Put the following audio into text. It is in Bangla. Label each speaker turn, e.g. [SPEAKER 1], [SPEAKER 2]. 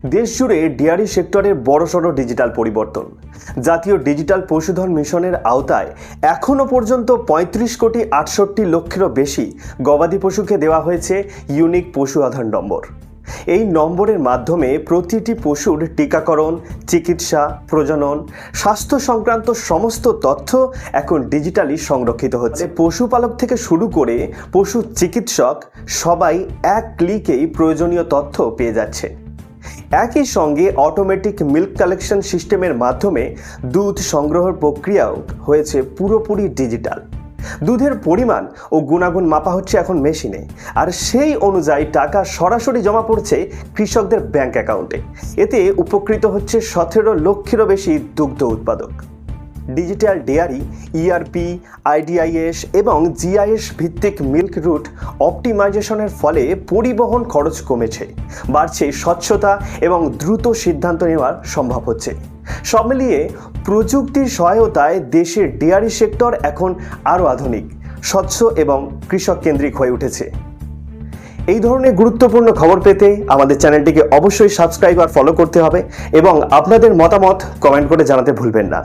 [SPEAKER 1] দেশ জুড়ে ডেয়ারি সেক্টরের বড়সড় ডিজিটাল পরিবর্তন। জাতীয় ডিজিটাল পশুধন মিশনের আওতায় এখনও পর্যন্ত ৩৫,৬৮,০০,০০০-এরও বেশি গবাদি পশুকে দেওয়া হয়েছে ইউনিক পশু আধার নম্বর। এই নম্বরের মাধ্যমে প্রতিটি পশুর টিকাকরণ, চিকিৎসা, প্রজনন, স্বাস্থ্য সংক্রান্ত সমস্ত তথ্য এখন ডিজিটালি সংরক্ষিত হচ্ছে। পশুপালক থেকে শুরু করে পশু চিকিৎসক সবাই এক ক্লিকেই প্রয়োজনীয় তথ্য পেয়ে যাচ্ছে। একই সঙ্গে অটোমেটিক মিল্ক কালেকশন সিস্টেমের মাধ্যমে দুধ সংগ্রহের প্রক্রিয়াও হয়েছে পুরোপুরি ডিজিটাল। দুধের পরিমাণ ও গুণাগুণ মাপা হচ্ছে এখন মেশিনে, আর সেই অনুযায়ী টাকা সরাসরি জমা পড়ছে কৃষকদের ব্যাংক অ্যাকাউন্টে। এতে উপকৃত হচ্ছে ১৭ লক্ষেরও বেশি দুগ্ধ উৎপাদক। ডিজিটাল ডেয়ারি, ইআরপি, আইডিআইএস এবং জিআইএস ভিত্তিক মিল্ক রুট অপটিমাইজেশনের ফলে পরিবহন খরচ কমেছে, বাড়ছে স্বচ্ছতা এবং দ্রুত সিদ্ধান্ত নেওয়ার সম্ভব হচ্ছে। সব মিলিয়ে প্রযুক্তির সহায়তায় দেশের ডেয়ারি সেক্টর এখন আরও আধুনিক, স্বচ্ছ এবং কৃষক কেন্দ্রিক হয়ে উঠেছে। এই ধরনের গুরুত্বপূর্ণ খবর পেতে আমাদের চ্যানেলটিকে অবশ্যই সাবস্ক্রাইব আর ফলো করতে হবে এবং আপনাদের মতামত কমেন্ট করে জানাতে ভুলবেন না।